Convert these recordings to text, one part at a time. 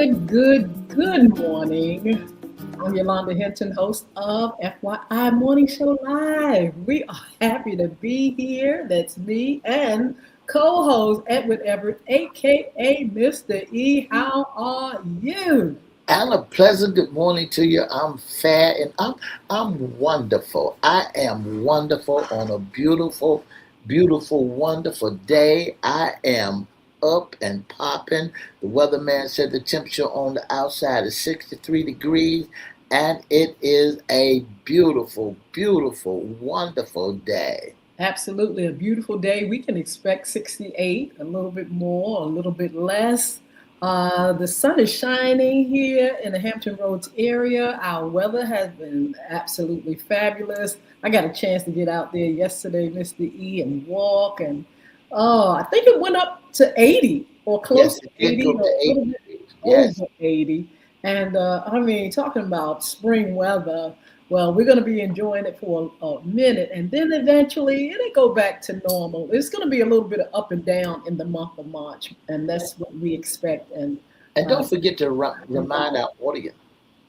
Good morning. I'm Yolanda Hinton, host of FYI Morning Show Live. We are happy to be here. That's me and co-host Edward Everett, aka Mr. E. How are you? And a pleasant good morning to you. I'm fair and I'm wonderful. I am wonderful on a wonderful day. I am up and popping. The weatherman said the temperature on the outside is 63 degrees, and it is a wonderful day. Absolutely a beautiful day. We can expect 68, a little bit more, a little bit less. The sun is shining here in the Hampton Roads area. Our weather has been absolutely fabulous. I got a chance to get out there yesterday, Mr. E, and walk. And I think it went up to 80 or close Yes, to it did 80 go or to a little 80 bit degrees. Yes. over 80. And I mean, talking about spring weather, well, we're going to be enjoying it for a minute, and then eventually it'll go back to normal. It's going to be a little bit of up and down in the month of March, and that's what we expect. And And uh, don't forget to remind our audience.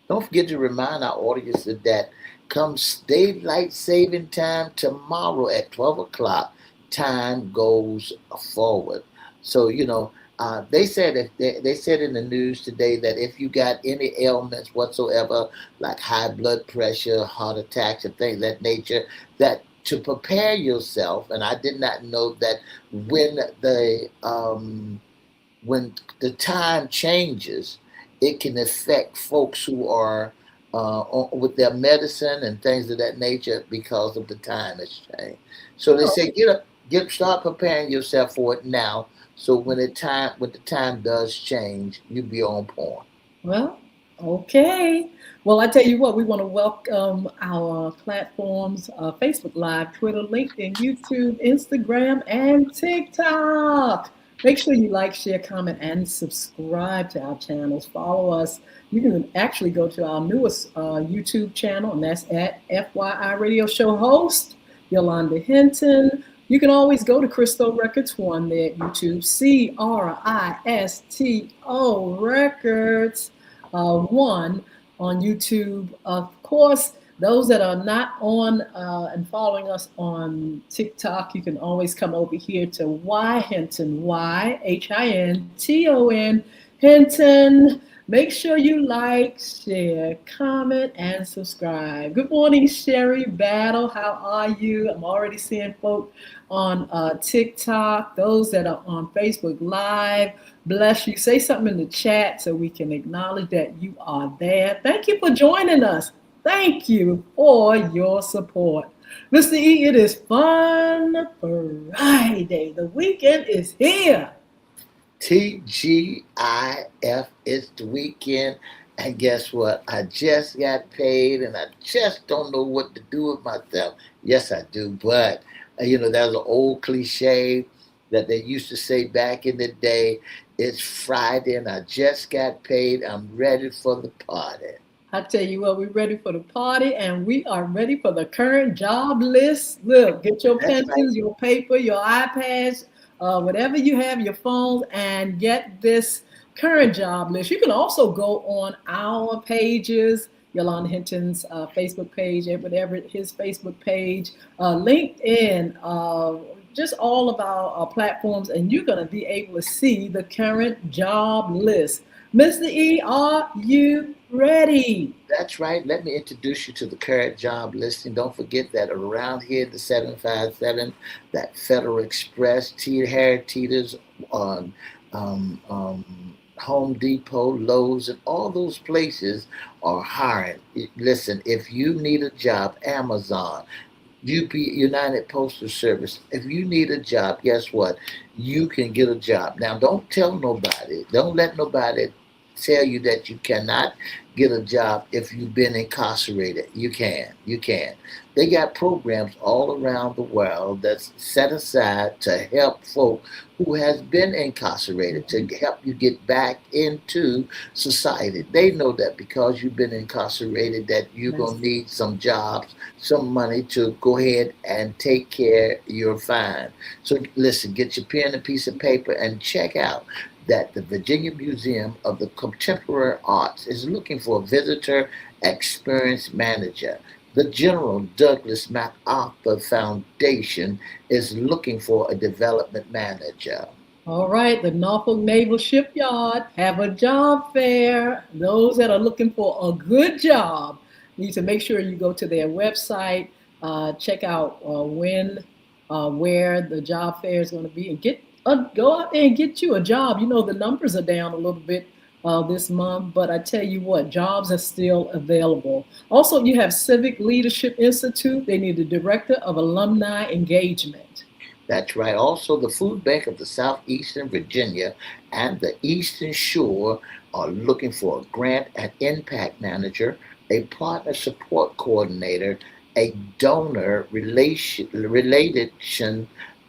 Don't forget to remind our audience that comes daylight saving time tomorrow at 12 o'clock, time goes forward. So, they said in the news today that if you got any ailments whatsoever, like high blood pressure, heart attacks, and things of that nature, that to prepare yourself, and I did not know that when when the time changes, it can affect folks who are with their medicine and things of that nature because of the time has changed. So they oh, say start preparing yourself for it now. So when the time does change, you be on point. well, okay. Well, I tell you what, we want to welcome our platforms: Facebook Live, Twitter, LinkedIn, YouTube, Instagram, and TikTok. Make sure you like, share, comment, and subscribe to our channels. Follow us. You can actually go to our newest YouTube channel, and that's at FYI Radio Show host Yolanda Hinton. You can always go to Cristo Records One there at YouTube, Cristo Records One on YouTube. Of course, those that are not on and following us on TikTok, you can always come over here to Y Hinton, YHINTON, Hinton. Make sure you like, share, comment, and subscribe. Good morning, Sherry Battle. How are you? I'm already seeing folk on TikTok, those that are on Facebook Live. Bless you. Say something in the chat so we can acknowledge that you are there. Thank you for joining us. Thank you for your support. Mr. E, it is Fun Friday. The weekend is here. TGIF, it's the weekend. And guess what? I just got paid and I just don't know what to do with myself. Yes, I do. But, there's an old cliche that they used to say back in the day. It's Friday and I just got paid. I'm ready for the party. I tell you what, we're ready for the party and we are ready for the current job list. Look, get your That's right. pencils, your paper, your iPads, whatever you have, your phones, and get this current job list. You can also go on our pages, Yolanda Hinton's Facebook page, Edward Everett, his Facebook page, LinkedIn, just all of our platforms, and you're going to be able to see the current job list. Mr. E, are you ready? That's right. Let me introduce you to the current job listing. Don't forget that around here, the 757, that Federal Express, Harry Teeter's on Home Depot, Lowe's, and all those places are hiring. Listen, if you need a job, Amazon, United Postal Service, if you need a job, guess what? You can get a job. Now, don't tell nobody. Don't let nobody tell you that you cannot get a job if you've been incarcerated. You can. You can. They got programs all around the world that's set aside to help folk who has been incarcerated to help you get back into society. They know that because you've been incarcerated that you're Yes. going to need some jobs, some money to go ahead and take care of your fine. So listen, get your pen and piece of paper and check out that the Virginia Museum of the Contemporary Arts is looking for a visitor experience manager. The General Douglas MacArthur Foundation is looking for a development manager. All right, the Norfolk Naval Shipyard have a job fair. Those that are looking for a good job need to make sure you go to their website, check out where the job fair is going to be, and go out there and get you a job. You know the numbers are down a little bit this month, but I tell you what, jobs are still available. Also, you have Civic Leadership Institute. They need a director of alumni engagement. That's right. Also, the Food Bank of the Southeastern Virginia and the Eastern Shore are looking for a grant and impact manager, a partner support coordinator, a donor relation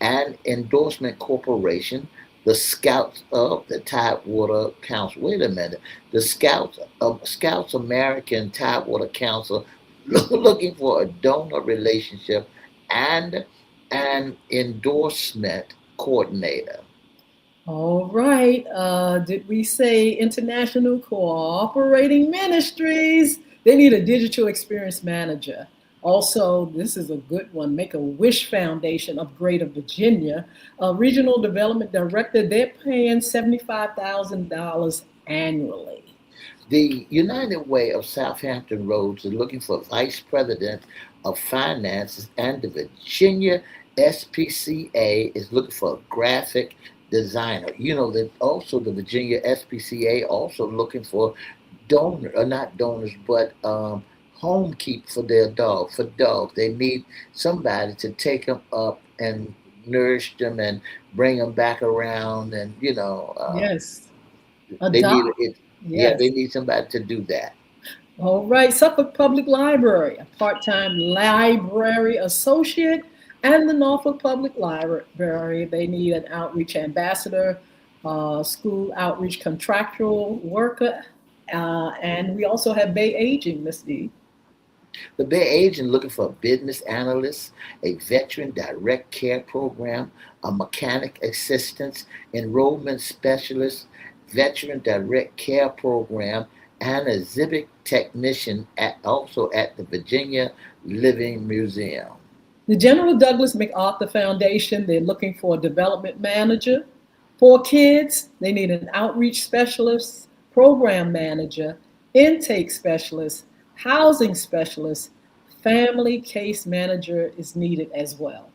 and endorsement corporation, the Scouts of the Tidewater Council. Wait a minute. The Scouts American Tidewater Council looking for a donor relationship and an endorsement coordinator. All right. Did we say International Cooperating Ministries? They need a digital experience manager. Also, this is a good one. Make a Wish Foundation of Greater Virginia. Regional Development Director, they're paying $75,000 annually. The United Way of Southampton Roads is looking for vice president of finances, and the Virginia SPCA is looking for a graphic designer. You know that also the Virginia SPCA also looking for donor or not donors, but home keep for their dog. For dogs, they need somebody to take them up and nourish them and bring them back around, and Yes. they need Adopt. it. Yeah, they Yes. need somebody to do that. All right, Suffolk Public Library, a part-time library associate, and the Norfolk Public Library, they need an outreach ambassador, school outreach contractual worker, and we also have Bay Aging, Miss D. The Bay Agent looking for a business analyst, a veteran direct care program, a mechanic assistance, enrollment specialist, veteran direct care program, and a civic technician also at the Virginia Living Museum. The General Douglas MacArthur Foundation, they're looking for a development manager. For kids, they need an outreach specialist, program manager, intake specialist, housing specialist, family case manager is needed as well.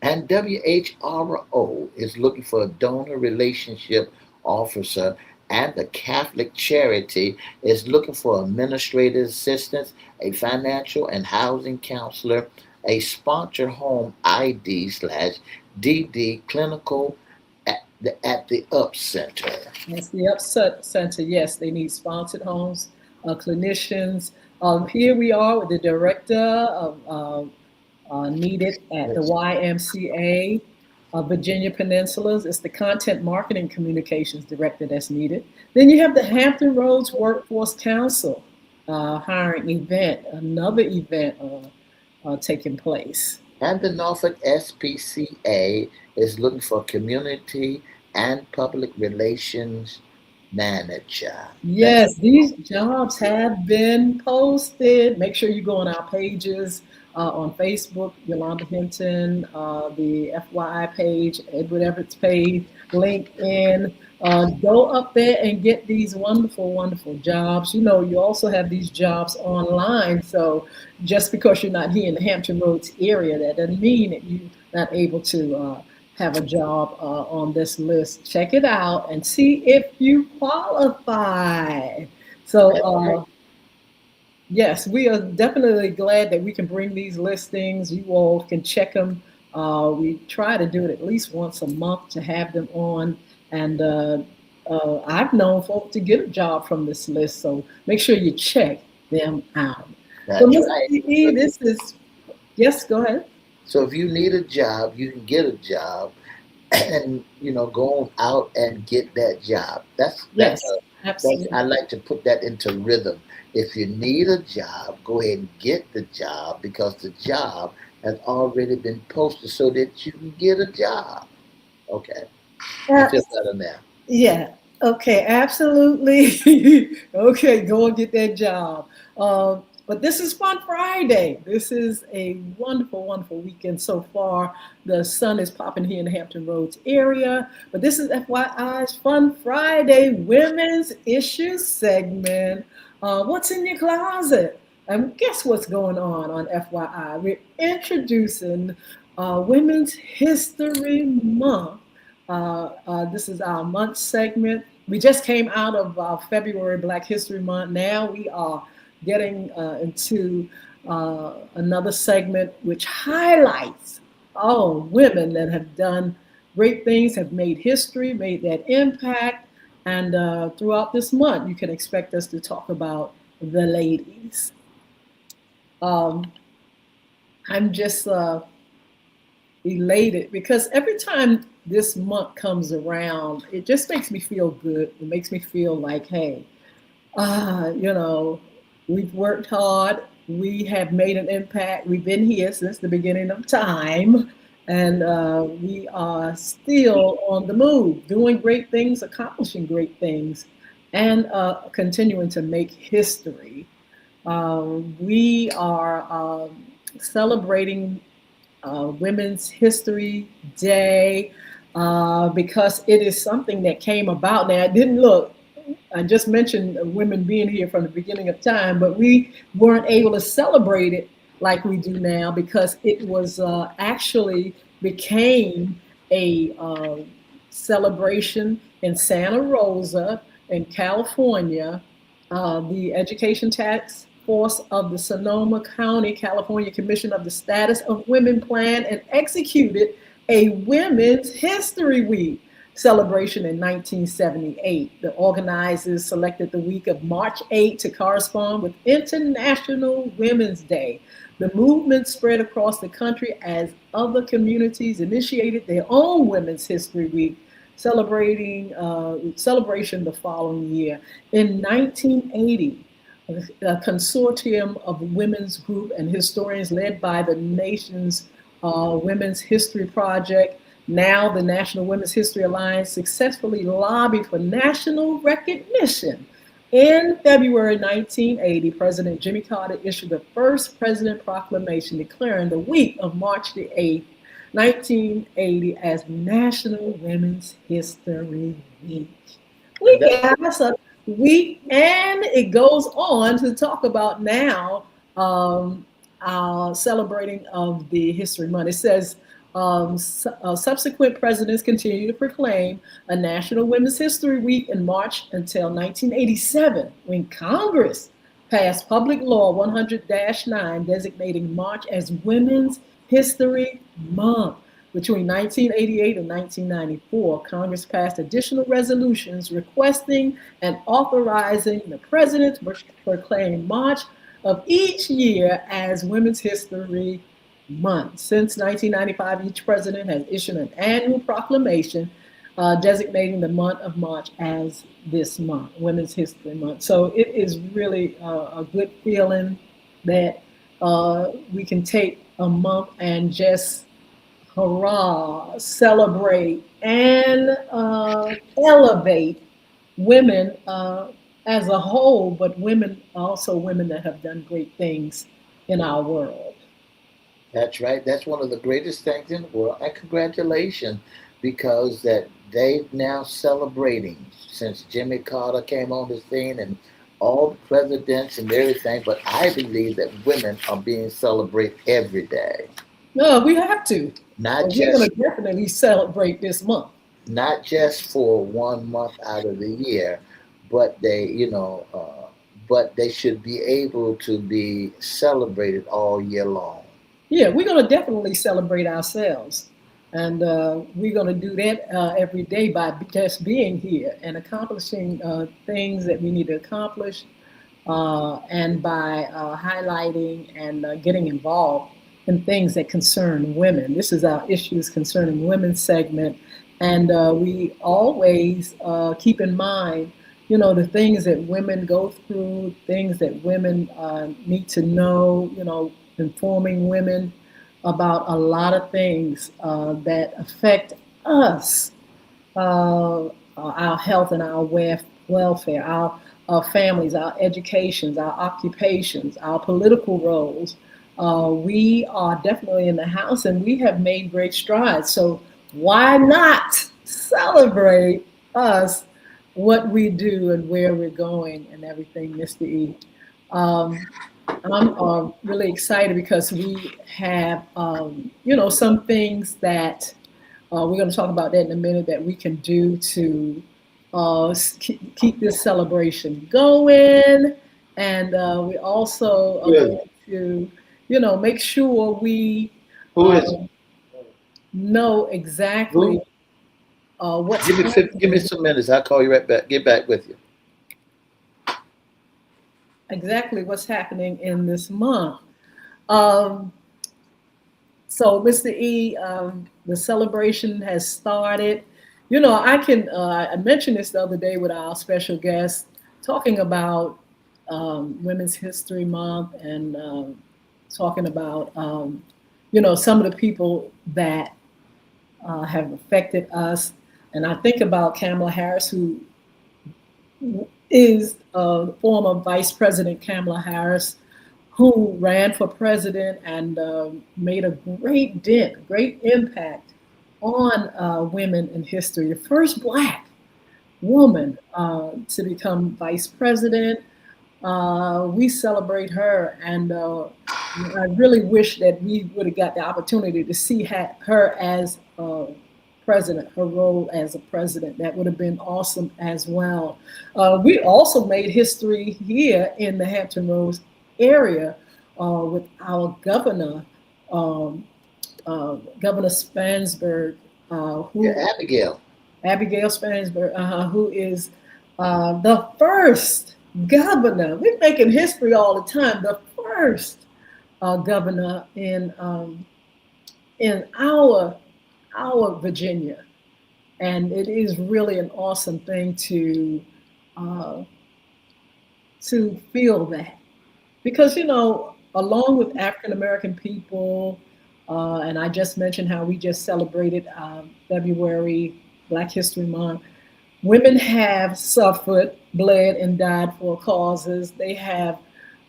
And WHRO is looking for a donor relationship officer, and the Catholic Charity is looking for administrative assistants, a financial and housing counselor, a sponsor home ID/DD clinical at the UP Center. That's the Upset Center. Yes, they need sponsored homes, clinicians. Here we are with the director of needed at the Yes. YMCA of Virginia Peninsulas. It's the content marketing communications director that's needed. Then you have the Hampton Roads Workforce Council hiring event, another event taking place. And the Norfolk SPCA is looking for community and public relations manager. That's Yes, these jobs have been posted. Make sure you go on our pages on Facebook, Yolanda Hinton, the FYI page, Edward Everett's page, LinkedIn. Go up there and get these wonderful, wonderful jobs. You know, you also have these jobs online. So just because you're not here in the Hampton Roads area, that doesn't mean that you're not able to have a job on this list. Check it out and see if you qualify. So, right. yes, we are definitely glad that we can bring these listings. You all can check them. We try to do it at least once a month to have them on. And I've known folk to get a job from this list. So make sure you check them out. So, That's Miss right. E, this is, yes, go ahead. So if you need a job, you can get a job, and go on out and get that job. Yes, That's absolutely. I like to put that into rhythm. If you need a job, go ahead and get the job, because the job has already been posted so that you can get a job. Okay, I feel better now. Yeah. Okay. Absolutely. Okay. Go and get that job. But this is Fun Friday. This is a wonderful, wonderful weekend so far. The sun is popping here in the Hampton Roads area. But this is FYI's Fun Friday Women's Issues segment. What's in your closet? And guess what's going on FYI? We're introducing Women's History Month. This is our month segment. We just came out of February Black History Month. Now we are getting into another segment which highlights all women that have done great things, have made history, made that impact. And throughout this month, you can expect us to talk about the ladies. Um, I'm just elated because every time this month comes around, it just makes me feel good. It makes me feel like, hey, you know, we've worked hard. We have made an impact. We've been here since the beginning of time. And we are still on the move, doing great things, accomplishing great things, and continuing to make history. We are celebrating Women's History Day because it is something that came about. Now, it didn't look, I just mentioned women being here from the beginning of time, but we weren't able to celebrate it like we do now because it was actually became a celebration in Santa Rosa in California. The Education Task Force of the Sonoma County, California Commission of the Status of Women planned and executed a Women's History Week celebration in 1978. The organizers selected the week of March 8 to correspond with International Women's Day. The movement spread across the country as other communities initiated their own Women's History Week celebrating celebration the following year. In 1980, a consortium of women's group and historians led by the nation's Women's History Project, now the National Women's History Alliance, successfully lobbied for national recognition. In February 1980, President Jimmy Carter issued the first president proclamation declaring the week of March the 8th, 1980, as National Women's History Week. We got us a week, and it goes on to talk about now our celebrating of the History Month. It says subsequent presidents continue to proclaim a National Women's History Week in March until 1987, when Congress passed Public Law 100-9 designating March as Women's History Month. Between 1988 and 1994, Congress passed additional resolutions requesting and authorizing the president to proclaim March of each year as Women's History Month. Since 1995, each president has issued an annual proclamation designating the month of March as this month, Women's History Month. So it is really a good feeling that we can take a month and just hurrah, celebrate, and elevate women as a whole, but women, also women that have done great things in our world. That's right. That's one of the greatest things in the world. And congratulations, because that they now celebrating since Jimmy Carter came on the scene and all the presidents and everything. But I believe that women are being celebrated every day. No, we have to. Not We're going just to definitely celebrate this month. not just for 1 month out of the year, but but they should be able to be celebrated all year long. Yeah, we're going to definitely celebrate ourselves. And we're going to do that every day by just being here and accomplishing things that we need to accomplish and by highlighting and getting involved in things that concern women. This is our Issues Concerning Women segment. And we always keep in mind, the things that women go through, things that women need to know, informing women about a lot of things that affect us. Uh, our health and our welfare, our families, our educations, our occupations, our political roles. We are definitely in the house and we have made great strides. So why not celebrate us, what we do and where we're going and everything, Mr. E? Um, I'm really excited because we have, some things that we're going to talk about that in a minute that we can do to keep this celebration going. And we also Who are is going it? to, make sure we Who is it? um, know exactly Who? what's Give me happening, some minutes. I'll call you right back. Get back with you. exactly what's happening in this month. Um, So, Mr. E, the celebration has started. I mentioned this the other day with our special guest, talking about Women's History Month and talking about, some of the people that have affected us. And I think about Kamala Harris, who is former Vice President Kamala Harris, who ran for president and made a great dent, great impact on women in history. The first Black woman to become vice president. We celebrate her, and I really wish that we would have got the opportunity to see her as president, her role as a president. That would have been awesome as well. We also made history here in the Hampton Roads area with our governor, um, Governor Spansberg, Yeah, who Abigail. Abigail Spansberg, who is the first governor. We're making history all the time. The first governor in our Virginia, and it is really an awesome thing uh, to feel that because along with African American people, and I just mentioned how we just celebrated February Black History Month. Women have suffered, bled, and died for causes. They have,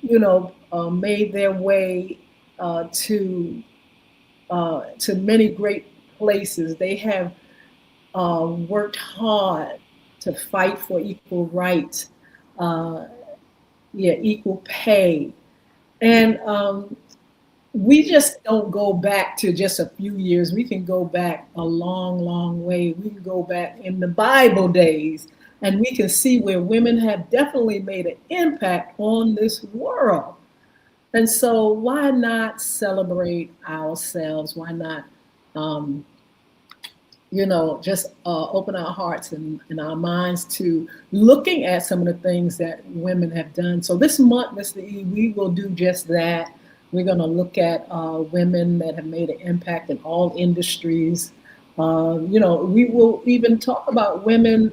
made their way to many great places. They have worked hard to fight for equal rights, uh, yeah, equal pay, and we just don't go back to just a few years. We can go back a long, long way. We can go back in the Bible days and we can see where women have definitely made an impact on this world. And so, why not celebrate ourselves? Why not, um, just open our hearts and our minds to looking at some of the things that women have done. So this month, Mr. E, we will do just that. We're going to look at women that have made an impact in all industries. We will even talk about women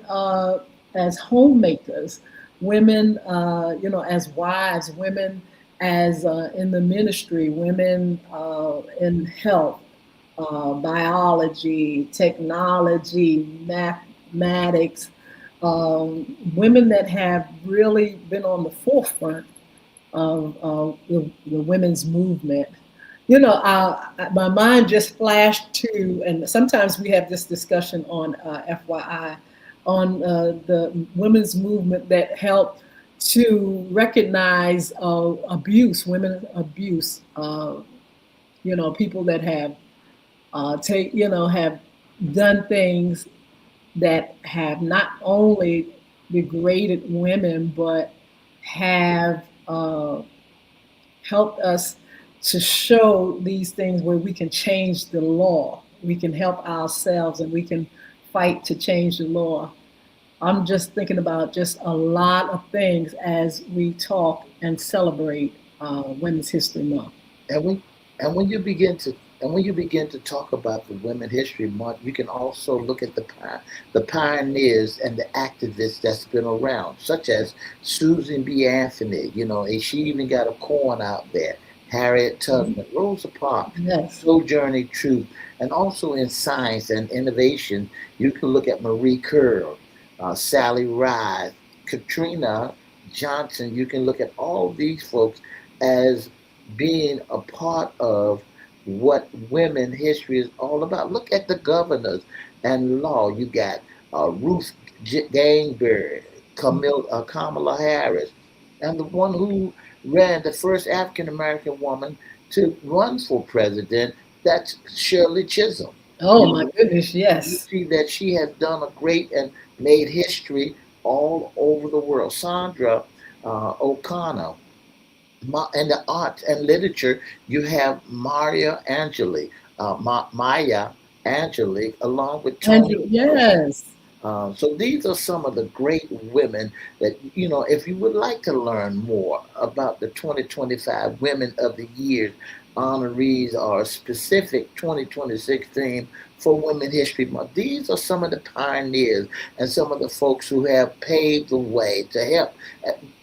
as homemakers, women, as wives, women as in the ministry, women in health, biology, technology, mathematics, women that have really been on the forefront of the women's movement. My mind just flashed to, and sometimes we have this discussion on FYI, on the women's movement that helped to recognize women abuse, people that have have done things that have not only degraded women, but have helped us to show these things where we can change the law. We can help ourselves and we can fight to change the law. I'm just thinking about just a lot of things as we talk and celebrate Women's History Month. And when and when you begin to talk about the Women History Month, you can also look at the pioneers and the activists that's been around, such as Susan B. Anthony. And she even got a corn out there. Harriet Tubman, Rosa Parks, Yes. Sojourner Truth, and also in science and innovation, you can look at Marie Curie. Sally Ride, Katrina Johnson. You can look at all these folks as being a part of what women history is all about. Look at the governors and law. You got Ruth Ginsburg, Kamala Harris, and the one who ran the first African American woman to run for president. That's Shirley Chisholm. Oh You my know, goodness, you yes. see that she has done a great and made history all over the world. Sandra O'Connor. In the arts and literature, you have Maya Angelou, along with Toni Andrew, Morrison. yes. So these are some of the great women that, if you would like to learn more about the 2025 Women of the Year honorees or specific 2026 theme for Women History Month, these are some of the pioneers and some of the folks who have paved the way to help,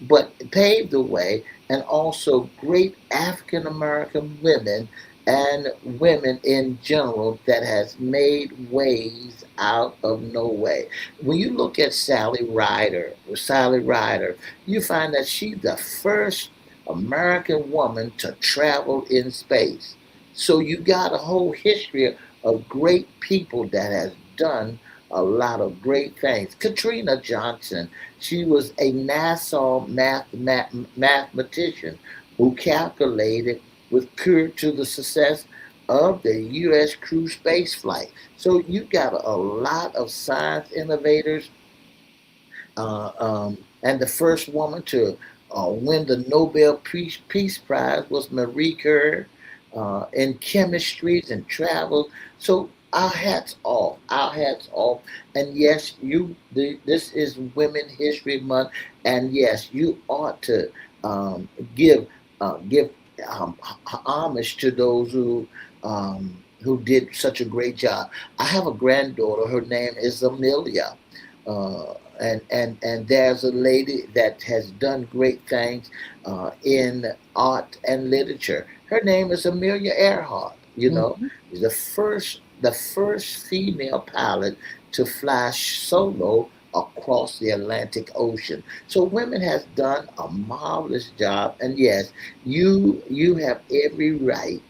but paved the way, and also great African American women and women in general that has made ways out of no way. When you look at Sally Ryder, you find that she's the first American woman to travel in space. So you got a whole history of great people that has done a lot of great things. Katrina Johnson, she was a NASA mathematician who calculated with cure to the success of the U.S. crew space flight. So you got a lot of science innovators, and the first woman to win the Nobel Peace Prize was Marie Curie, in chemistries and travel. So our hats off, our hats off. And yes, this is Women History Month, and yes, you ought to um, give give homage to those who did such a great job. I have a granddaughter. Her name is Amelia. And there's a lady that has done great things in art and literature. Her name is Amelia Earhart. Mhm. The first female pilot to fly solo across the Atlantic Ocean. So women has done a marvelous job, and yes, you have every right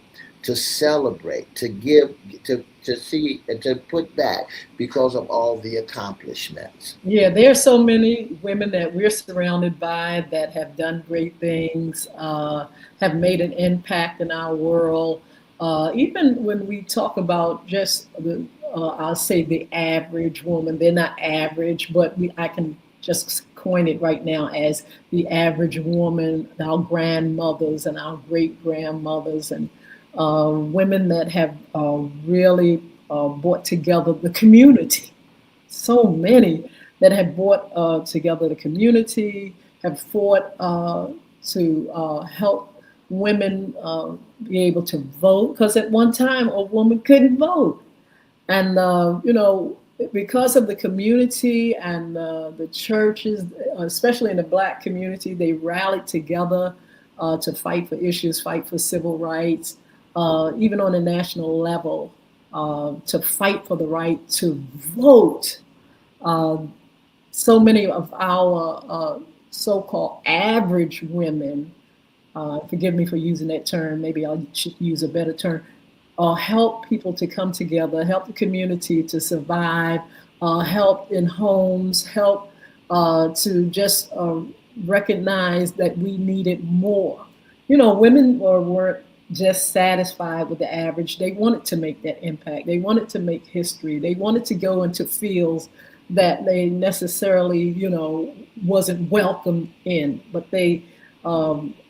to celebrate, to give, to see, and to put back because of all the accomplishments. Yeah, there are so many women that we're surrounded by that have done great things, have made an impact in our world. Even when we talk about just I'll say the average woman, they're not average, but I can just coin it right now as the average woman, our grandmothers and our great grandmothers, and women that have really brought together the community, so many that have brought together the community, have fought to help women be able to vote. Because at one time, a woman couldn't vote. And, because of the community and the churches, especially in the Black community, they rallied together to fight for issues, fight for civil rights, even on a national level, to fight for the right to vote. um, so many of our so-called average women, forgive me for using that term, maybe I should use a better term, help people to come together, help the community to survive, help in homes, help to just recognize that we needed more. Women weren't just satisfied with the average. They wanted to make that impact. They wanted to make history. They wanted to go into fields that they necessarily, wasn't welcome in, but they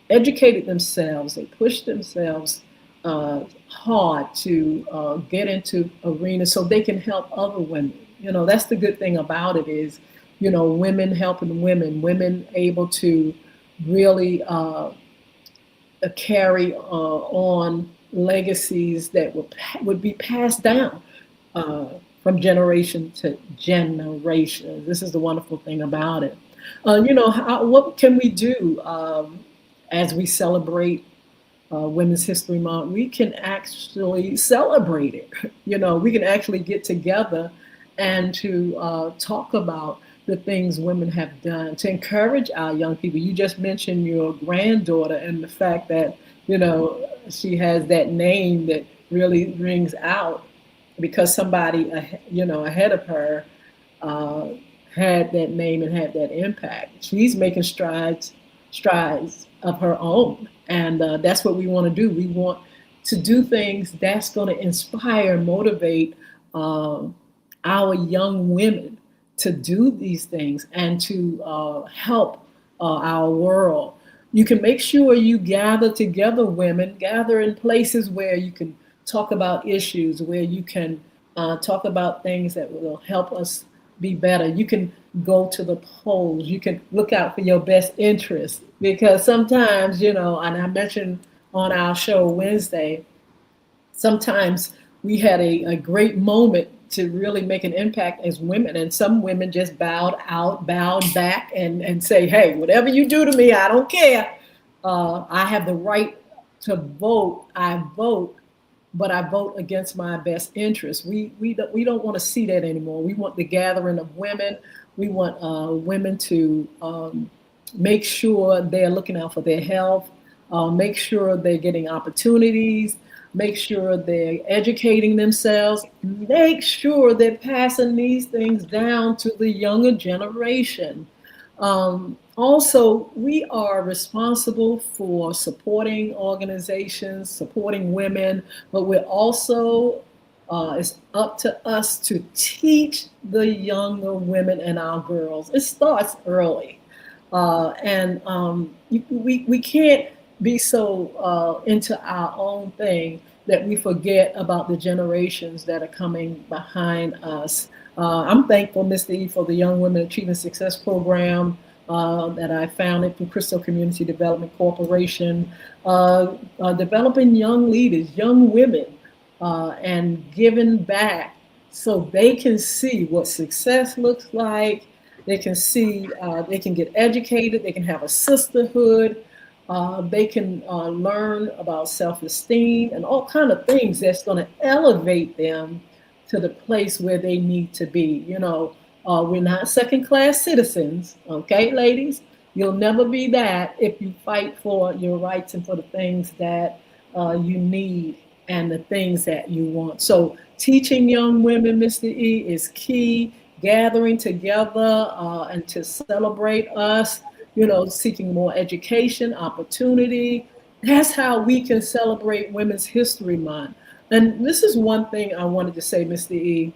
educated themselves. They pushed themselves hard to get into arenas so they can help other women. That's the good thing about it is, women helping women, women able to really carry on legacies that would be passed down uh, from generation to generation. This is the wonderful thing about it. What can we do as we celebrate Women's History Month? We can actually celebrate it. We can actually get together and to talk about. the things women have done to encourage our young people. You just mentioned your granddaughter and the fact that, she has that name that really rings out because somebody, ahead of her uh, had that name and had that impact. She's making strides of her own, and that's what we want to do. We want to do things that's going to inspire, motivate uh, our young women to do these things and to help our world. You can make sure you gather together women, gather in places where you can talk about issues, where you can talk about things that will help us be better. You can go to the polls. You can look out for your best interests because sometimes, and I mentioned on our show Wednesday, sometimes we had a great moment to really make an impact as women, and some women just bowed back and say, hey, whatever you do to me, I don't care. I have the right to vote. I vote, but I vote against my best interest. We don't want to see that anymore. We want the gathering of women. We want women to make sure they're looking out for their health, make sure they're getting opportunities, make sure they're educating themselves, make sure they're passing these things down to the younger generation. Also, we are responsible for supporting organizations, supporting women, but we're also, it's up to us to teach the younger women and our girls. It starts early. And we can't be so into our own thing that we forget about the generations that are coming behind us. I'm thankful, Mr. E, for the Young Women Achieving Success program that I founded through Crystal Community Development Corporation, developing young leaders, young women, and giving back so they can see what success looks like. They can see, they can get educated, they can have a sisterhood, they can learn about self-esteem and all kind of things that's going to elevate them to the place where they need to be. We're not second-class citizens, okay, ladies? You'll never be that if you fight for your rights and for the things that you need and the things that you want. So teaching young women, Mr. E, is key. Gathering together and to celebrate us, seeking more education, opportunity. That's how we can celebrate Women's History Month. And this is one thing I wanted to say, Mr. E,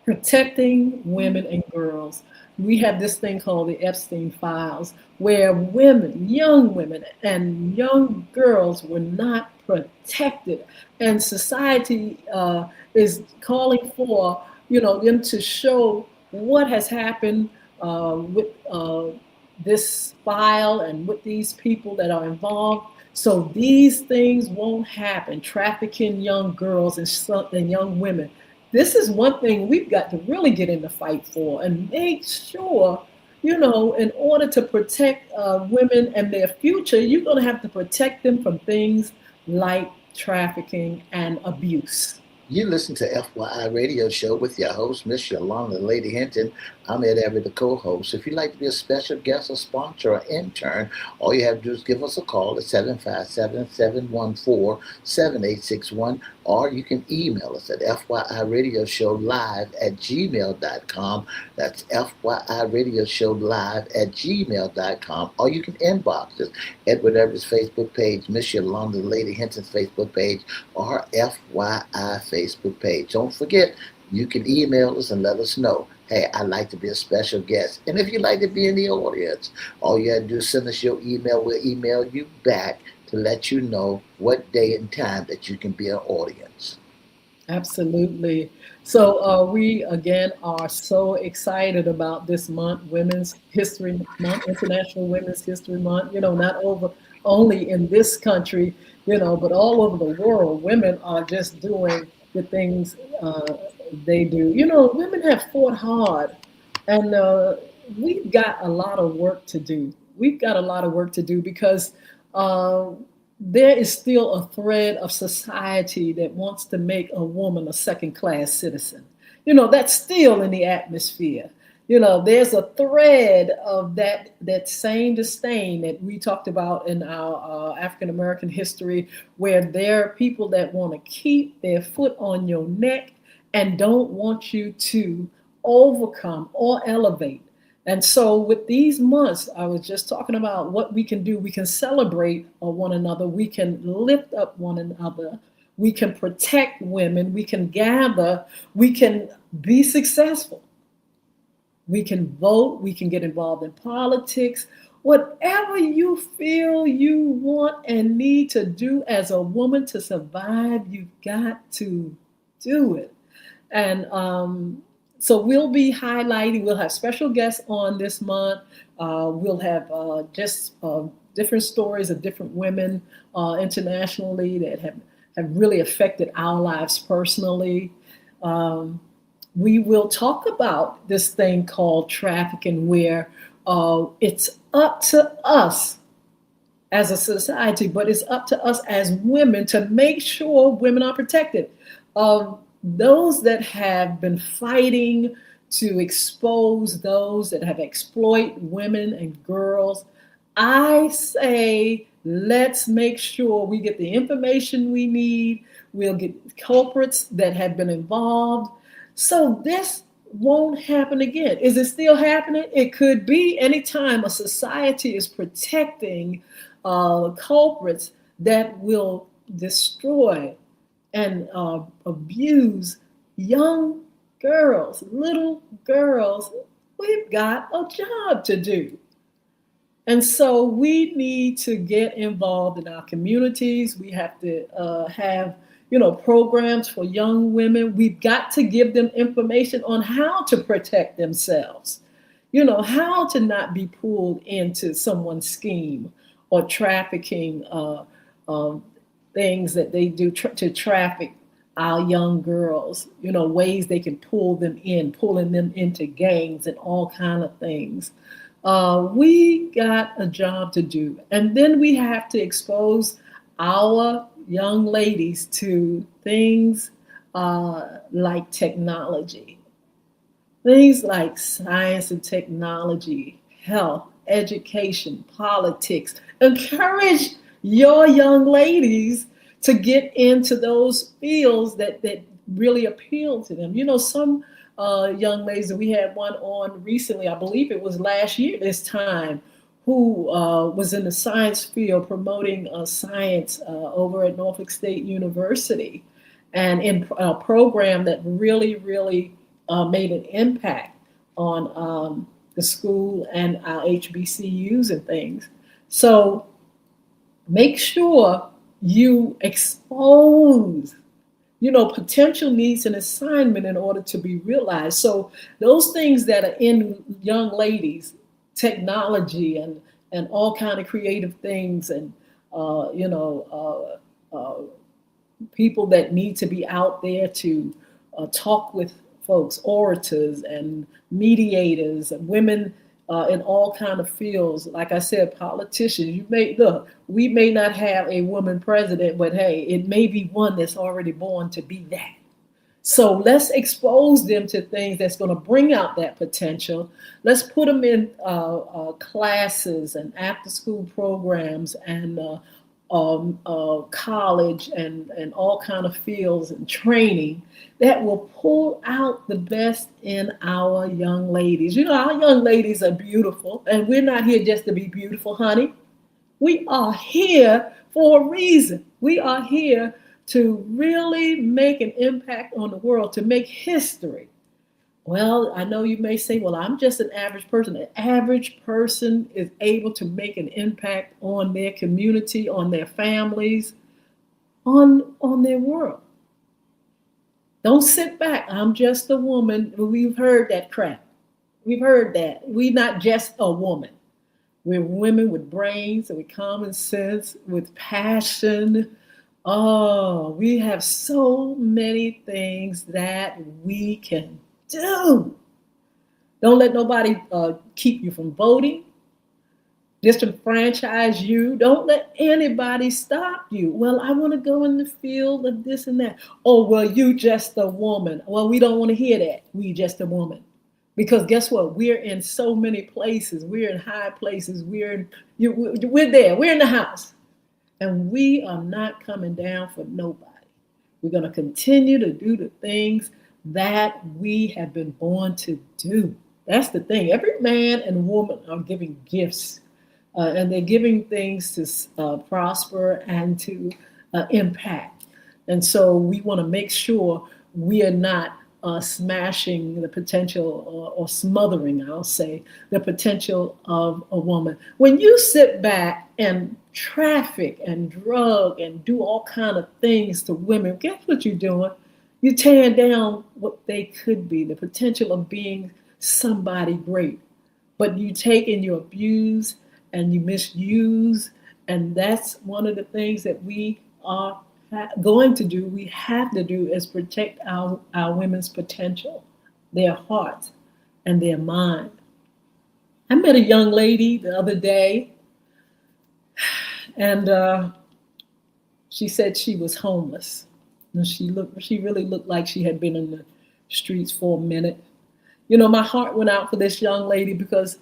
protecting women and girls. We have this thing called the Epstein Files, where women, young women, and young girls were not protected, and society is calling for them to show what has happened with this file and with these people that are involved. So these things won't happen. Trafficking young girls and young women. This is one thing we've got to really get in the fight for and make sure, in order to protect women and their future, you're going to have to protect them from things like trafficking and abuse. You listen to FYI Radio Show with your host, Miss Yolanda Lady Hinton. I'm Ed Everett, the co-host. If you'd like to be a special guest, a sponsor, or intern, all you have to do is give us a call at 757-714-7861, or you can email us at FYIRadiosHowLive@gmail.com. That's FYIRadiosHowLive@gmail.com, or you can inbox us, Edward Everett's Facebook page, Miss Yolanda Lady Hinton's Facebook page, or FYI Facebook page. Don't forget, you can email us and let us know, hey, I'd like to be a special guest. And if you'd like to be in the audience, all you have to do is send us your email. We'll email you back to let you know what day and time that you can be an audience. Absolutely. So we again are so excited about this month, Women's History Month, International Women's History Month. Not only in this country, but all over the world. Women are just doing the things they do. Women have fought hard, and we've got a lot of work to do. We've got a lot of work to do because uh, there is still a thread of society that wants to make a woman a second class citizen. That's still in the atmosphere. There's a thread of that same disdain that we talked about in our African American history, where there are people that want to keep their foot on your neck and don't want you to overcome or elevate. And so, with these months, I was just talking about what we can do. We can celebrate one another, we can lift up one another, we can protect women, we can gather, we can be successful. We can vote, we can get involved in politics. Whatever you feel you want and need to do as a woman to survive, you've got to do it. And so we'll be highlighting, we'll have special guests on this month. We'll have just different stories of different women internationally that have really affected our lives personally. Um, we will talk about this thing called trafficking, where it's up to us as a society, but it's up to us as women to make sure women are protected. Those that have been fighting to expose those that have exploited women and girls, I say let's make sure we get the information we need. We'll get culprits that have been involved, so this won't happen again. Is it still happening? It could be. Anytime a society is protecting culprits that will destroy and abuse young girls, little girls, we've got a job to do. And so we need to get involved in our communities. We have to have, programs for young women. We've got to give them information on how to protect themselves, how to not be pulled into someone's scheme or trafficking things that they do to traffic our young girls, ways they can pull them in, pulling them into gangs and all kind of things. We got a job to do. And then we have to expose our young ladies to things like technology, things like science and technology, health, education, politics. Encourage your young ladies to get into those fields that really appeal to them. Some young ladies, that we had one on recently, I believe it was last year this time, who was in the science field promoting science over at Norfolk State University, and in a program that really, really made an impact on the school and our HBCUs and things. So make sure you expose, potential needs and assignment in order to be realized. So those things that are in young ladies, technology and all kind of creative things, and people that need to be out there to talk with folks, orators and mediators, and women in all kind of fields. Like I said, politicians. We may not have a woman president, but hey, it may be one that's already born to be that. So let's expose them to things that's going to bring out that potential. Let's put them in classes and after-school programs and college and all kind of fields and training that will pull out the best in our young ladies. Our young ladies are beautiful, and we're not here just to be beautiful, honey. We are here for a reason. We are here to really make an impact on the world, to make history. Well, I know you may say, well, I'm just an average person. An average person is able to make an impact on their community, on their families, on their world. Don't sit back. I'm just a woman. We've heard that crap. We've heard that. We're not just a woman. We're women with brains, with common sense, with passion. Oh, we have so many things that we can do. Don't let nobody keep you from voting, disenfranchise you. Don't let anybody stop you. Well, I want to go in the field of this and that. Oh, well, you just a woman. Well, we don't want to hear that. We just a woman. Because guess what? We're in so many places. We're in high places. We're there. We're in the house. And we are not coming down for nobody. We're going to continue to do the things that we have been born to do. That's the thing. Every man and woman are giving gifts, and they're giving things to prosper and to impact. And so we want to make sure we are not smashing the potential or smothering, I'll say, the potential of a woman. When you sit back and traffic and drug and do all kind of things to women, guess what you're doing? You're tearing down what they could be, the potential of being somebody great. But you take and you abuse and you misuse, and that's one of the things that we are going to do, we have to do, is protect our women's potential, their hearts and their mind. I met a young lady the other day, and she said she was homeless. And she really looked like she had been in the streets for a minute. You know, my heart went out for this young lady because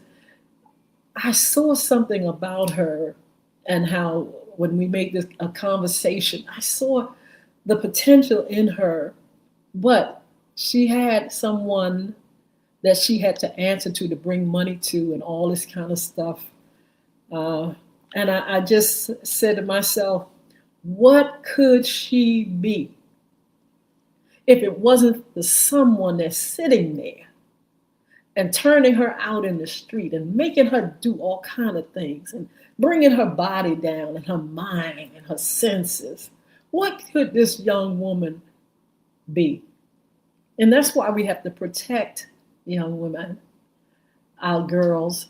I saw something about her, and how when we made this a conversation, I saw the potential in her, but she had someone that she had to answer to bring money to, and all this kind of stuff. And I just said to myself, what could she be if it wasn't the someone that's sitting there and turning her out in the street and making her do all kind of things and bringing her body down and her mind and her senses? What could this young woman be? And that's why we have to protect young women, our girls,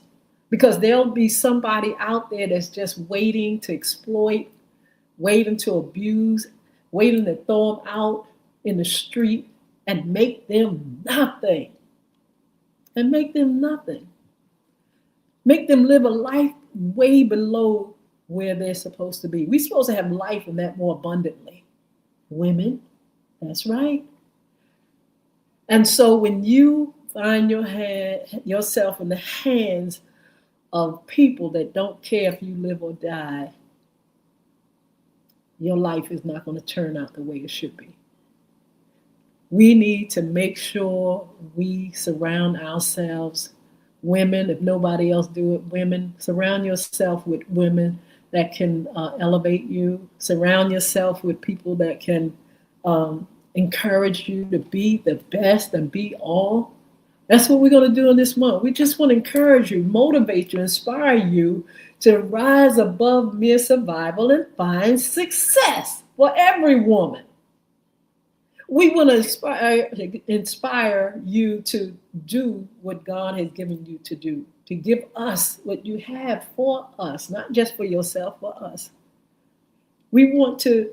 because there'll be somebody out there that's just waiting to exploit, waiting to abuse, waiting to throw them out in the street and make them nothing. And make them nothing. Make them live a life way below where they're supposed to be. We're supposed to have life and that more abundantly. Women, that's right. And so when you find yourself in the hands of people that don't care if you live or die, your life is not going to turn out the way it should be. We need to make sure we surround ourselves, women, if nobody else do it, women, surround yourself with women that can elevate you. Surround yourself with people that can encourage you to be the best and be all. That's what we're going to do in this month. We just want to encourage you, motivate you, inspire you to rise above mere survival and find success for every woman. We want to inspire you to do what God has given you to do, to give us what you have for us, not just for yourself, for us. We want to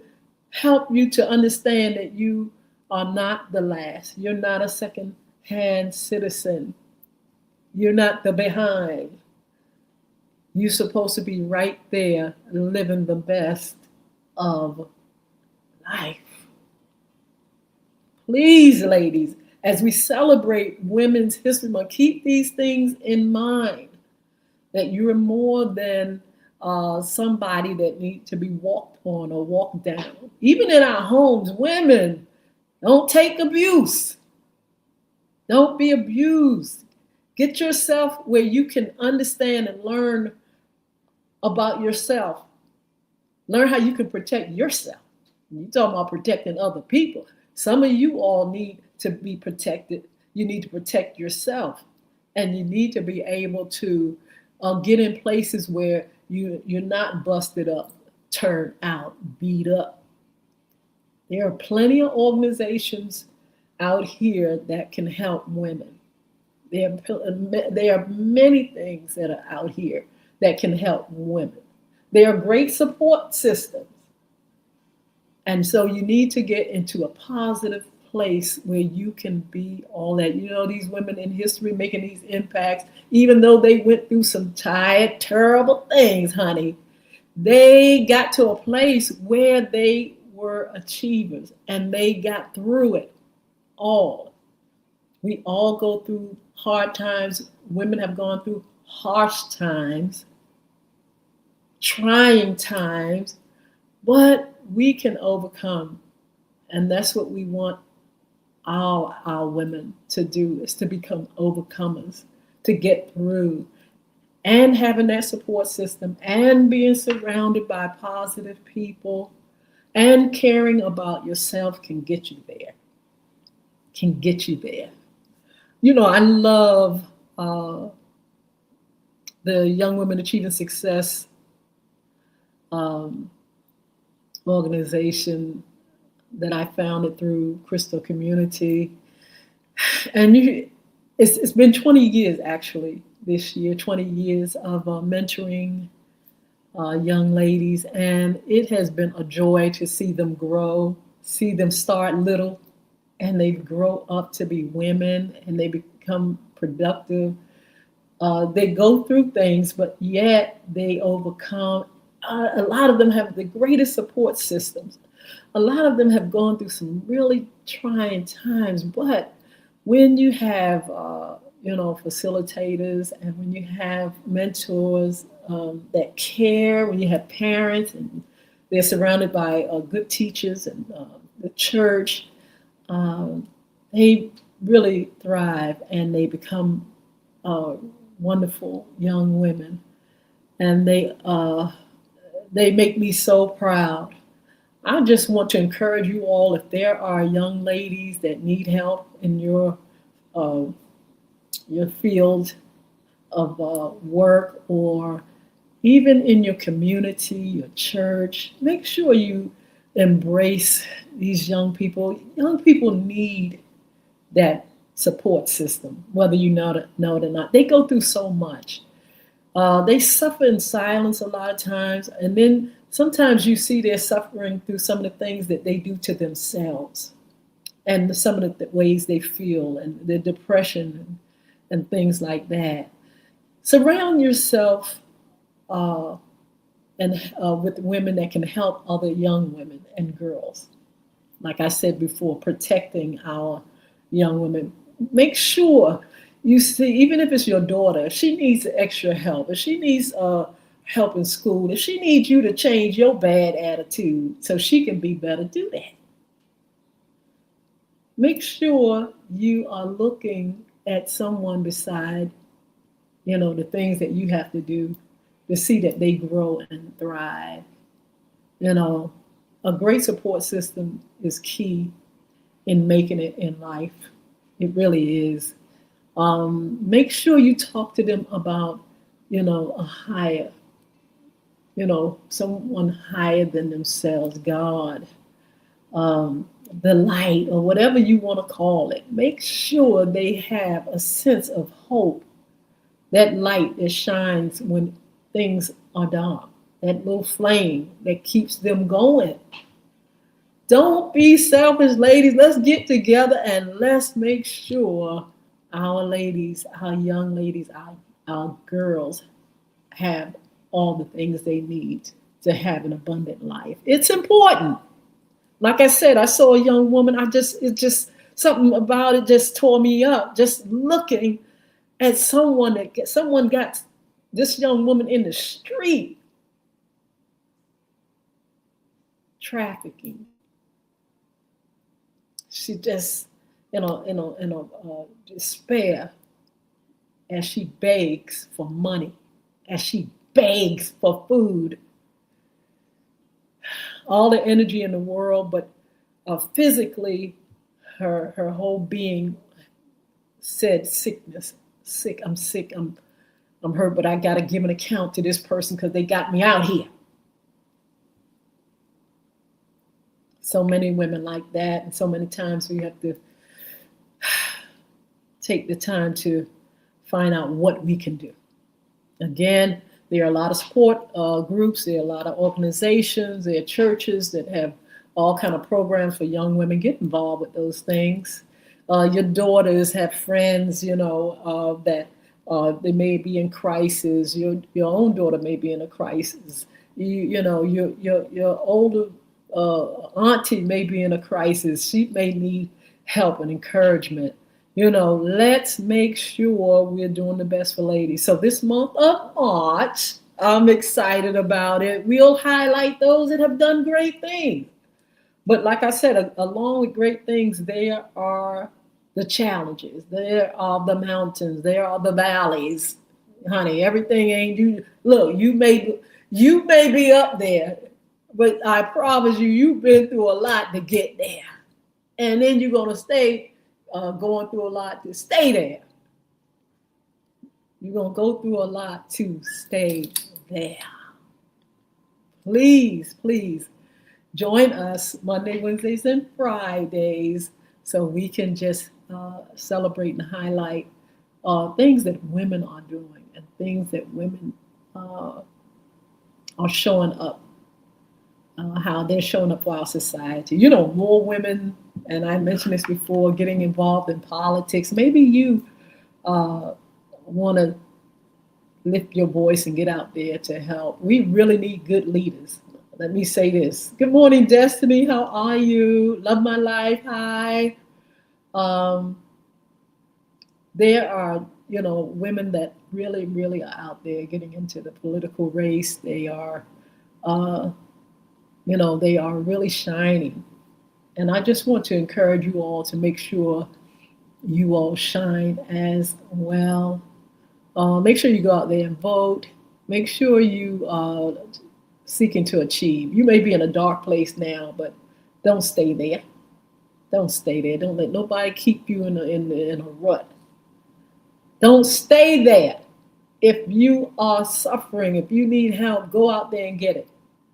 help you to understand that you are not the last. You're not a second-hand citizen. You're not the behind. You're supposed to be right there living the best of life. Please, ladies, as we celebrate Women's History Month, keep these things in mind, that you're more than somebody that needs to be walked on or walked down. Even in our homes, women, don't take abuse. Don't be abused. Get yourself where you can understand and learn about yourself. Learn how you can protect yourself. You're talking about protecting other people. Some of you all need to be protected. You need to protect yourself. And you need to be able to get in places where you're not busted up, turned out, beat up. There are plenty of organizations out here that can help women. There are many things that are out here that can help women. There are great support systems. And so you need to get into a positive place where you can be all that. You know, these women in history making these impacts, even though they went through some tired, terrible things, honey, they got to a place where they were achievers and they got through it all. We all go through hard times. Women have gone through harsh times, trying times, but we can overcome. And that's what we want our women to do, is to become overcomers, to get through. And having that support system and being surrounded by positive people and caring about yourself can get you there. Can get you there. You know, I love the Young Women Achieving Success um, organization that I founded through Crystal Community. And it's been 20 years actually this year, 20 years of mentoring young ladies. And it has been a joy to see them grow, see them start little, and they grow up to be women and they become productive. They go through things, but yet they overcome. A lot of them have the greatest support systems. A lot of them have gone through some really trying times, but when you have, facilitators, and when you have mentors that care, when you have parents and they're surrounded by good teachers and the church, they really thrive and they become wonderful young women, and they make me so proud. I just want to encourage you all, if there are young ladies that need help in uh, your field of work, or even in your community, your church, make sure you embrace these young people. Young people need that support system, whether you know it or not. They go through so much. They suffer in silence a lot of times, and then sometimes you see they're suffering through some of the things that they do to themselves, and some of the ways they feel, and their depression and things like that. Surround yourself with women that can help other young women and girls. Like I said before, protecting our young women. Make sure you see, even if it's your daughter, if she needs extra help, if she needs help in school, if she needs you to change your bad attitude so she can be better, do that. Make sure you are looking at someone beside, the things that you have to do to see that they grow and thrive. You know, a great support system is key in making it in life. It really is. Make sure you talk to them about, a higher, someone higher than themselves, God, the light, or whatever you want to call it. Make sure they have a sense of hope, that light that shines when things are dark, that little flame that keeps them going. Don't be selfish, ladies. Let's get together and let's make sure our ladies, our young ladies, our girls have all the things they need to have an abundant life. It's important. Like I said, I saw a young woman. It just something about it just tore me up. Just looking at someone got this young woman in the street trafficking. She just despair, as she begs for money, as she begs for food, all the energy in the world, but physically, her whole being said sickness, sick, I'm hurt, but I gotta give an account to this person because they got me out here. So many women like that, and so many times we have to take the time to find out what we can do. Again, there are a lot of support groups, there are a lot of organizations, there are churches that have all kind of programs for young women. Get involved with those things. Your daughters have friends, that they may be in crisis. Your own daughter may be in a crisis. Your older auntie may be in a crisis. She may need help and encouragement. Let's make sure we're doing the best for ladies. So this month of March, I'm excited about it. We'll highlight those that have done great things. But like I said, along with great things, there are the challenges, there are the mountains, there are the valleys. Honey, everything ain't you. Look, you may be up there, but I promise you, you've been through a lot to get there, and then you're gonna stay going through a lot to stay there. You're gonna go through a lot to stay there. Please, please join us Monday, Wednesdays, and Fridays so we can just celebrate and highlight things that women are doing and things that women are showing up, how they're showing up for our society. More women, and I mentioned this before, getting involved in politics. Maybe you want to lift your voice and get out there to help. We really need good leaders. Let me say this. Good morning, Destiny. How are you? Love my life. Hi. Um, there are, women that really, really are out there getting into the political race. They are, they are really shining. And I just want to encourage you all to make sure you all shine as well. Make sure you go out there and vote. Make sure you seeking to achieve. You may be in a dark place now, but don't stay there. Don't stay there. Don't let nobody keep you in a rut. Don't stay there. If you are suffering, if you need help, go out there and get it.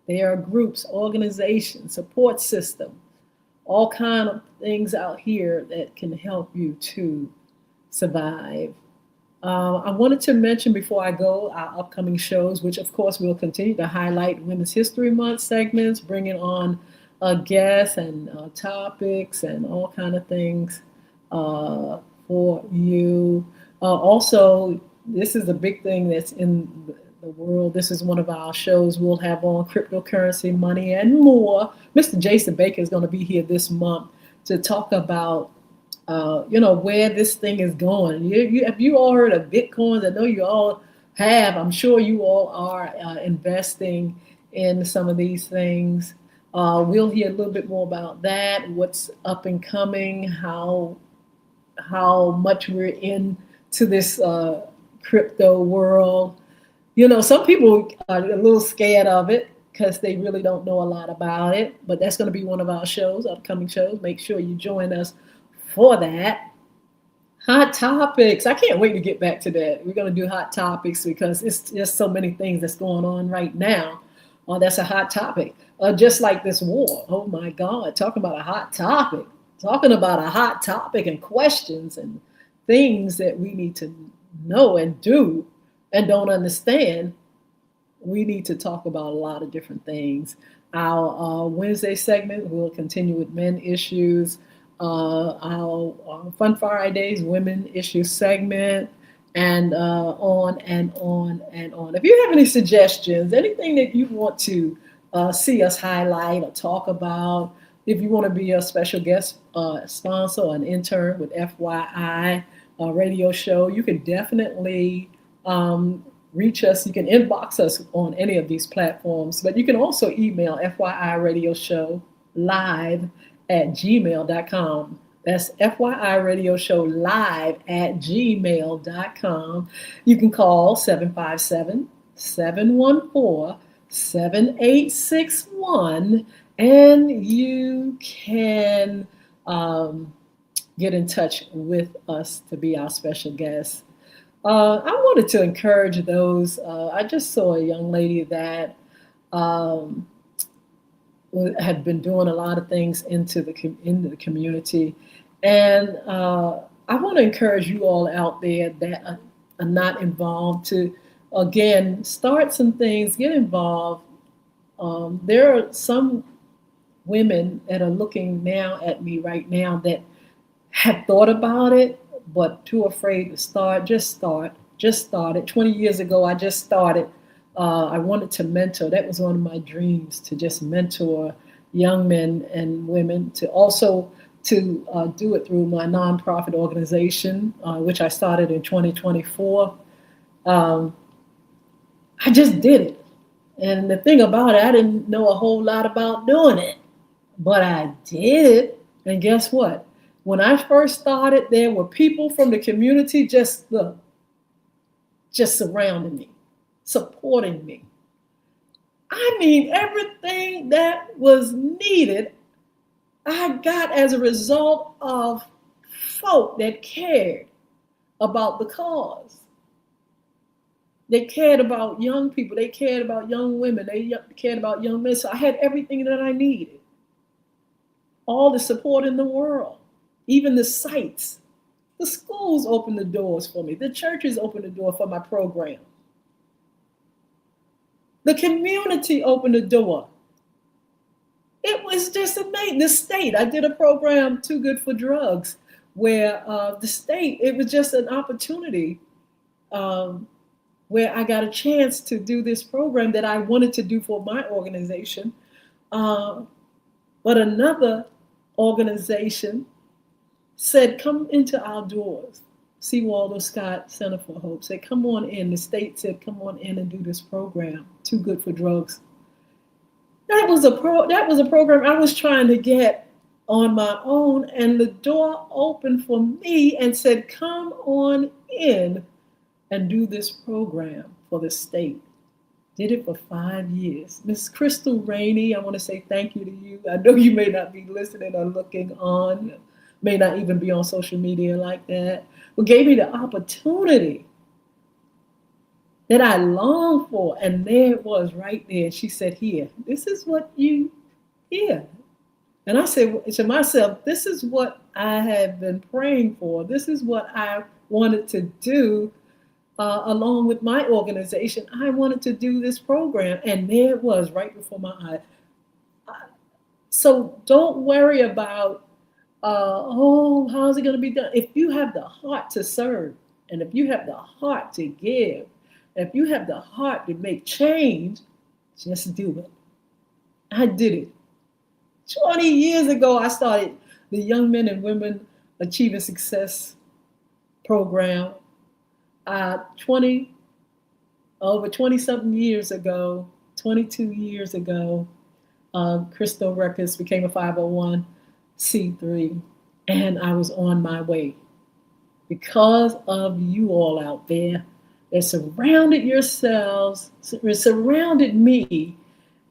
There are groups, organizations, support system, all kind of things out here that can help you to survive. I wanted to mention before I go our upcoming shows, which of course we'll continue to highlight Women's History Month segments, bringing on guests and topics and all kind of things for you. Also, this is a big thing that's in the world. This is one of our shows we'll have on cryptocurrency, money, and more. Mr. Jason Baker is going to be here this month to talk about where this thing is going. Have you all heard of Bitcoins? I know you all have. I'm sure you all are investing in some of these things. We'll hear a little bit more about that, what's up and coming, how much we're into this crypto world. Some people are a little scared of it because they really don't know a lot about it. But that's going to be one of our shows, upcoming shows. Make sure you join us for that. Hot topics. I can't wait to get back to that. We're going to do hot topics because it's just so many things that's going on right now. That's a hot topic. Just like this war. Oh my God. Talking about a hot topic. Talking about a hot topic and questions and things that we need to know and do and don't understand. We need to talk about a lot of different things. Our Wednesday segment will continue with men issues. Our Fun Fridays women issue segment, and on and on and on. If you have any suggestions, anything that you want to see us highlight or talk about, if you want to be a special guest sponsor or an intern with FYI radio show, you can definitely reach us. You can inbox us on any of these platforms, but you can also email FYI radio show live@gmail.com. That's FYI Radio Show live@gmail.com. You can call 757-714-7861, and you can get in touch with us to be our special guest. I wanted to encourage those. I just saw a young lady that had been doing a lot of things into the community. And I want to encourage you all out there that are not involved to, again, start some things, get involved. There are some women that are looking now at me right now that have thought about it, but too afraid to start. Just start. Just started. 20 years ago, I just started. I wanted to mentor. That was one of my dreams, to just mentor young men and women, to also to do it through my nonprofit organization, which I started in 2024. Um, I just did it. And the thing about it, I didn't know a whole lot about doing it, but I did it. And guess what? When I first started, there were people from the community just surrounding me, supporting me. I mean, everything that was needed, I got as a result of folk that cared about the cause. They cared about young people. They cared about young women. They cared about young men. So I had everything that I needed. All the support in the world, even the sites. The schools opened the doors for me. The churches opened the door for my program. The community opened the door. It was just amazing. The state, I did a program, Too Good for Drugs, where the state, it was just an opportunity where I got a chance to do this program that I wanted to do for my organization. But another organization said, come into our doors. C. Waldo Scott Center for Hope said, come on in. The state said, come on in and do this program, Too Good for Drugs. That was a program I was trying to get on my own, and the door opened for me and said, come on in and do this program for the state. Did it for 5 years. Miss Crystal Rainey, I want to say thank you to you. I know you may not be listening or looking on, may not even be on social media like that, but gave me the opportunity that I longed for. And there it was right there. She said, here, this is what you hear. And I said to myself, this is what I have been praying for. This is what I wanted to do along with my organization. I wanted to do this program. And there it was right before my eyes. So don't worry about, how's it going to be done? If you have the heart to serve, and if you have the heart to give, if you have the heart to make change, just do it. I did it. 20 years ago, I started the Young Men and Women Achieving Success program. Over 20-something years ago, 22 years ago, Crystal Records became a 501c3, and I was on my way. Because of you all out there that surrounded yourselves, surrounded me,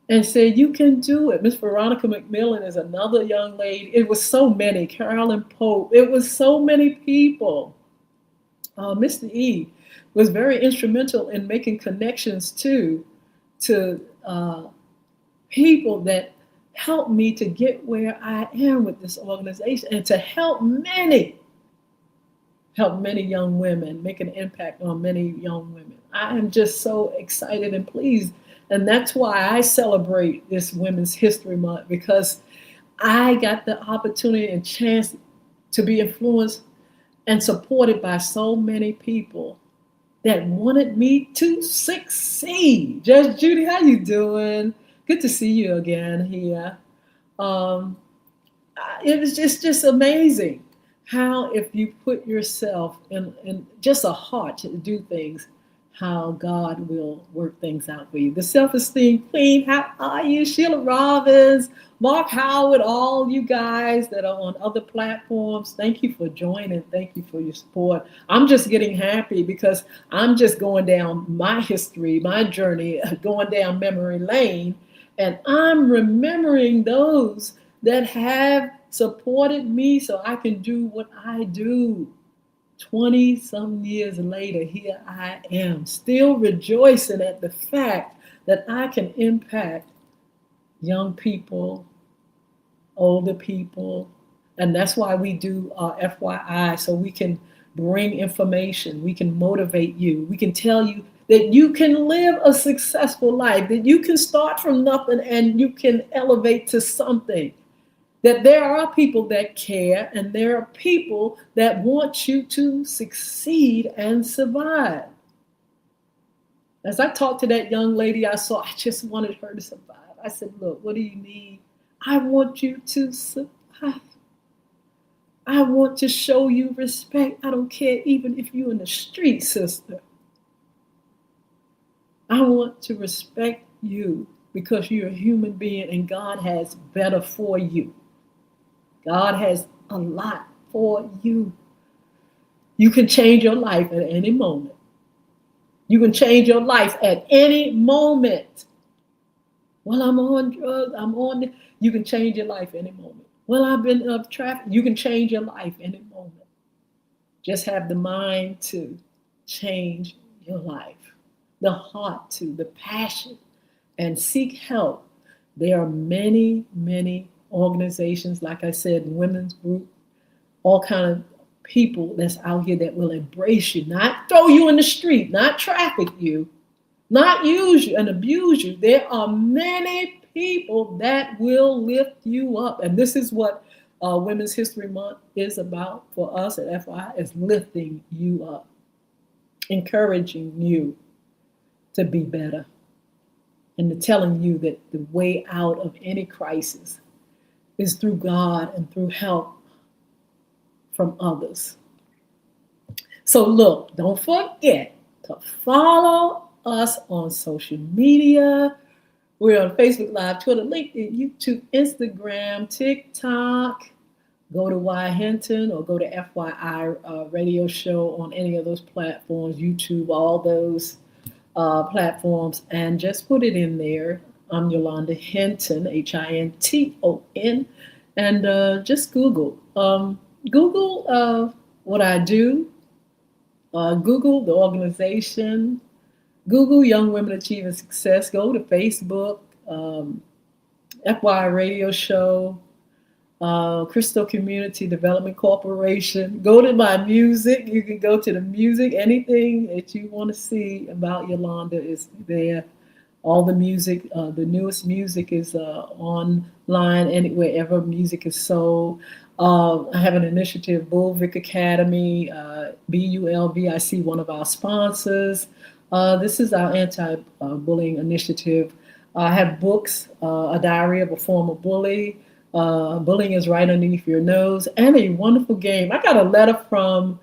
and said, you can do it. Miss Veronica McMillan is another young lady. It was so many. Carolyn Pope. It was so many people. Mr. E was very instrumental in making connections to people that helped me to get where I am with this organization, and to help many young women, make an impact on many young women. I am just so excited and pleased. And that's why I celebrate this Women's History Month, because I got the opportunity and chance to be influenced and supported by so many people that wanted me to succeed. Judge Judy, how you doing? Good to see you again here. It was just amazing how, if you put yourself in just a heart to do things, how God will work things out for you. The Self-Esteem Queen, how are you? Sheila Robbins, Mark Howard, all you guys that are on other platforms, thank you for joining. Thank you for your support. I'm just getting happy because I'm just going down my history, my journey, going down memory lane, and I'm remembering those that have supported me so I can do what I do. 20-some years later, here I am, still rejoicing at the fact that I can impact young people, older people, and that's why we do FYI, so we can bring information, we can motivate you, we can tell you that you can live a successful life, that you can start from nothing and you can elevate to something. That there are people that care, and there are people that want you to succeed and survive. As I talked to that young lady I saw, I just wanted her to survive. I said, look, what do you need? I want you to survive. I want to show you respect. I don't care even if you're in the street, sister. I want to respect you because you're a human being and God has better for you. God has a lot for you. You can change your life at any moment. You can change your life at any moment. Well, I'm on drugs. You can change your life any moment. Well, I've been up traffic. You can change your life any moment. Just have the mind to change your life, the heart to, the passion, and seek help. There are many, many organizations, like I said, women's group, all kind of people that's out here that will embrace you, not throw you in the street, not traffic you, not use you and abuse you. There are many people that will lift you up. And this is what Women's History Month is about for us at FI, is lifting you up, encouraging you to be better, and to telling you that the way out of any crisis is through God and through help from others. So look, don't forget to follow us on social media. We're on Facebook Live, Twitter, LinkedIn, YouTube, Instagram, TikTok. Go to Y Hinton or go to FYI radio show on any of those platforms, YouTube, all those platforms, and just put it in there. I'm Yolanda Hinton, Hinton, and just Google. Google what I do, Google the organization, Google Young Women Achieving Success, go to Facebook, FY Radio Show, Crystal Community Development Corporation. Go to my music. You can go to the music. Anything that you want to see about Yolanda is there. All the music, the newest music is online, wherever music is sold. I have an initiative, Bulvic Academy, BULVIC, one of our sponsors. This is our anti-bullying initiative. I have books, A Diary of a Former Bully, Bullying is Right Underneath Your Nose, and a wonderful game. I got a letter from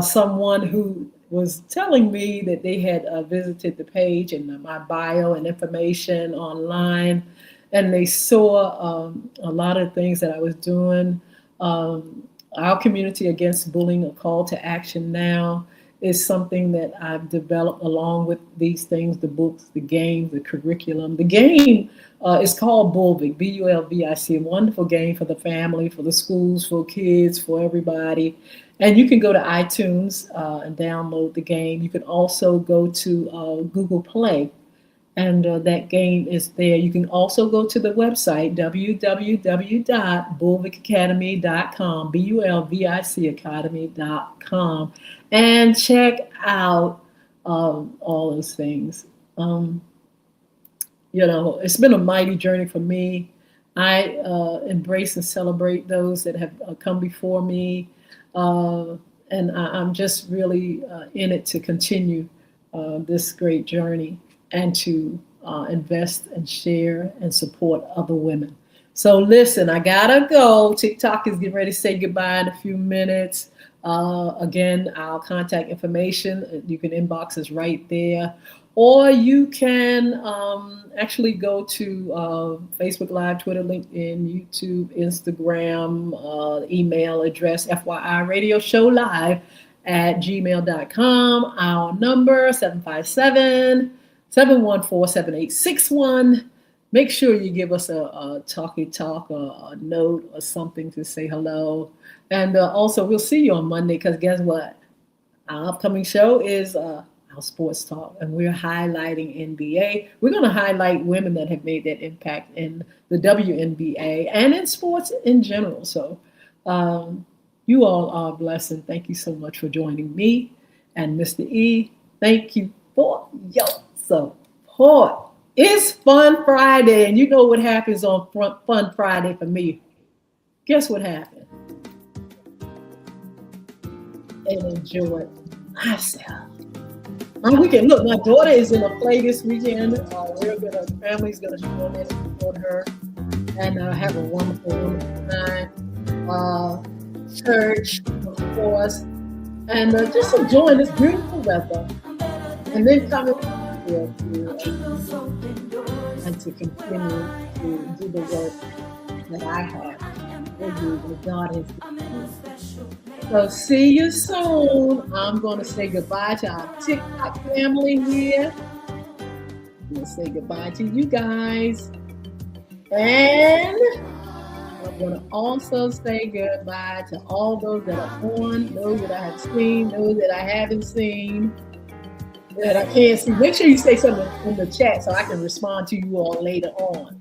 someone who was telling me that they had visited the page and my bio and information online, and they saw a lot of things that I was doing. Our Community Against Bullying, A Call to Action Now, is something that I've developed along with these things, the books, the games, the curriculum. The game is called Bulvic, BULVIC, a wonderful game for the family, for the schools, for kids, for everybody. And you can go to iTunes and download the game. You can also go to Google Play, and that game is there. You can also go to the website, www.bulvicacademy.com, BULVIC academy.com, and check out all those things. It's been a mighty journey for me. I embrace and celebrate those that have come before me. And I'm just really in it to continue this great journey and to invest and share and support other women. So listen, I gotta go. TikTok is getting ready to say goodbye in a few minutes. Again, our contact information, you can inbox us right there. Or you can actually go to Facebook Live, Twitter, LinkedIn, YouTube, Instagram, email address, FYI Radio Show Live at gmail.com. Our number, 757-714-7861. Make sure you give us a talkie talk or a note or something to say hello. And also, we'll see you on Monday, because guess what? Our upcoming show is our sports talk, and we're highlighting NBA. We're going to highlight women that have made that impact in the WNBA and in sports in general. So you all are a blessing. Thank you so much for joining me and Mr. E. Thank you for your support. It's Fun Friday, and you know what happens on Fun Friday for me. Guess what happened? And enjoy myself. My weekend. Look, my daughter is in a play this weekend. Family's gonna join in and support her, and have a wonderful time. church, of course, and just enjoying this beautiful weather, and then coming here to and to continue to do the work that I have for you, that God has given me. So see you soon. I'm going to say goodbye to our TikTok family here. I'm going to say goodbye to you guys. And I'm going to also say goodbye to all those that are on, those that I have seen, those that I haven't seen, that I can't see. Make sure you say something in the chat so I can respond to you all later on.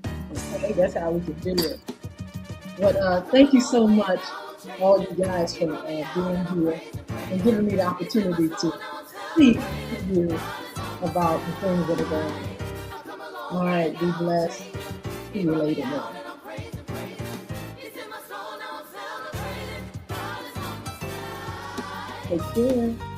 Okay, that's how we can do it. But thank you so much, all you guys, for being here and giving me the opportunity to speak to you about the things that are going on. All right, be blessed. See you later on. Take care.